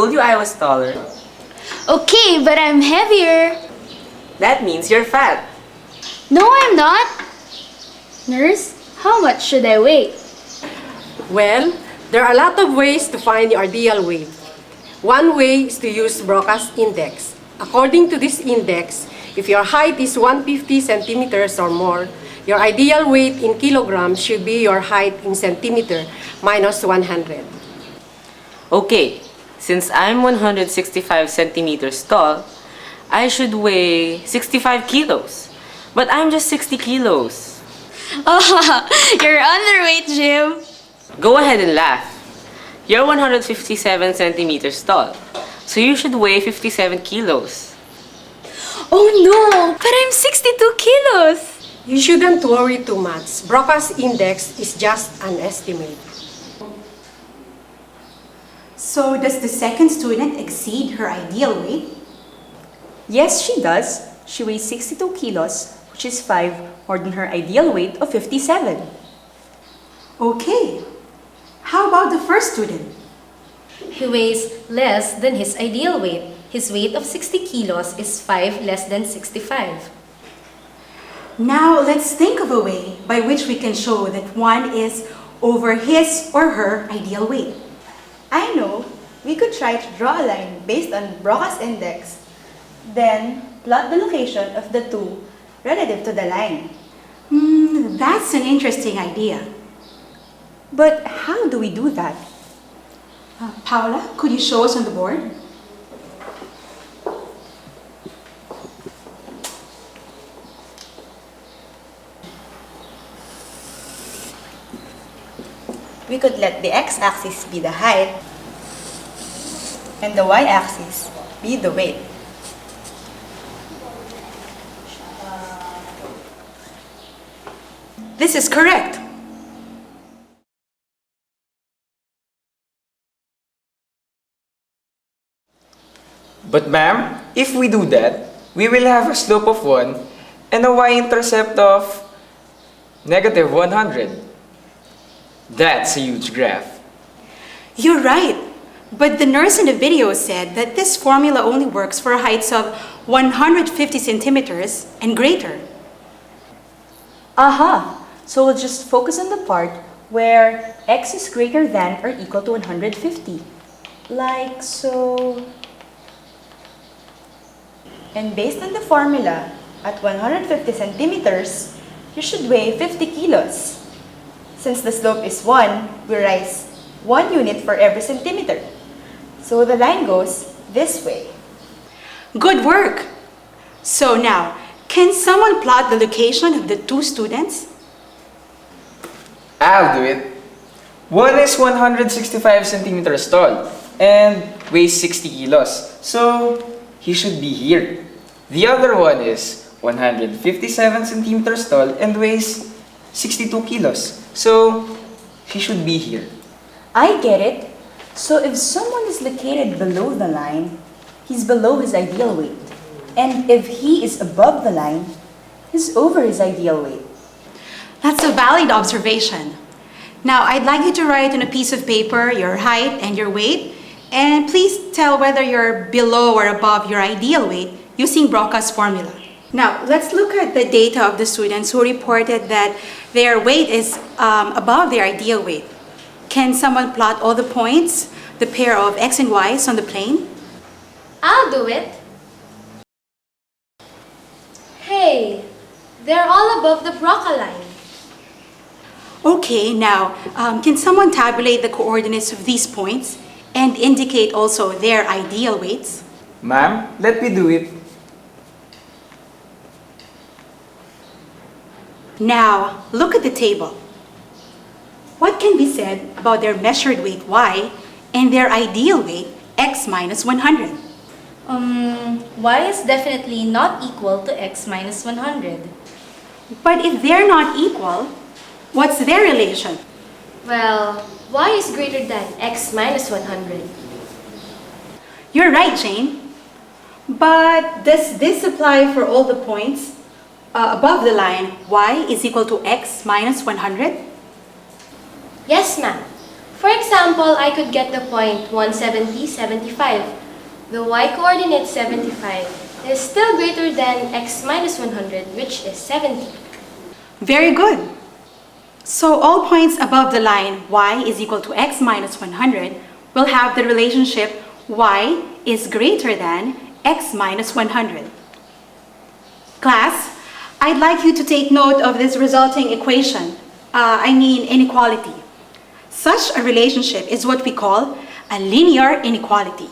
told you I was taller. Okay, but I'm heavier. That means you're fat. No, I'm not. Nurse, how much should I weigh? Well, there are a lot of ways to find your ideal weight. One way is to use Broca's index. According to this index, if your height is 150 centimeters or more, your ideal weight in kilograms should be your height in centimeter minus 100. Okay, since I'm 165 centimeters tall, I should weigh 65 kilos. But I'm just 60 kilos. Oh, you're underweight, Jim. Go ahead and laugh. You're 157 centimeters tall, so you should weigh 57 kilos. Oh no, but I'm 62 kilos. You shouldn't worry too much. Broca's index is just an estimate. So does the second student exceed her ideal weight? Yes, she does. She weighs 62 kilos, which is 5 more than her ideal weight of 57. Okay. How about the first student? He weighs less than his ideal weight. His weight of 60 kilos is 5 less than 65. Now let's think of a way by which we can show that one is over his or her ideal weight. I know. We could try to draw a line based on Broca's index. Then, plot the location of the two relative to the line. That's an interesting idea. But how do we do that? Paula, could you show us on the board? We could let the x-axis be the height and the y-axis be the weight. This is correct. But ma'am, if we do that, we will have a slope of 1 and a y-intercept of negative 100. That's a huge graph. You're right. But the nurse in the video said that this formula only works for heights of 150 centimeters and greater. Aha! So we'll just focus on the part where x is greater than or equal to 150. Like so. And based on the formula, at 150 centimeters, you should weigh 50 kilos. Since the slope is 1, we rise 1 unit for every centimeter. So the line goes this way. Good work! So now, can someone plot the location of the two students? I'll do it. One is 165 centimeters tall and weighs 60 kilos, so he should be here. The other one is 157 centimeters tall and weighs 62 kilos, so he should be here. I get it. So if someone is located below the line, he's below his ideal weight. And if he is above the line, he's over his ideal weight. That's a valid observation. Now, I'd like you to write on a piece of paper your height and your weight, and please tell whether you're below or above your ideal weight using Broca's formula. Now, let's look at the data of the students who reported that their weight is above their ideal weight. Can someone plot all the points, the pair of x and y's on the plane? I'll do it. Hey, they're all above the Broca line. Okay, now, can someone tabulate the coordinates of these points and indicate also their ideal weights? Ma'am, let me do it. Now, look at the table. What can be said about their measured weight y and their ideal weight x minus 100? Y is definitely not equal to x minus 100. But if they're not equal, what's their relation? Well, y is greater than x minus 100. You're right, Jane. But does this apply for all the points above the line y is equal to x minus 100? Yes, ma'am. For example, I could get the point 170, 75. The y-coordinate 75 is still greater than x minus 100, which is 70. Very good. So all points above the line y is equal to x minus 100 will have the relationship y is greater than x minus 100. Class, I'd like you to take note of this resulting equation, inequality. Such a relationship is what we call a linear inequality.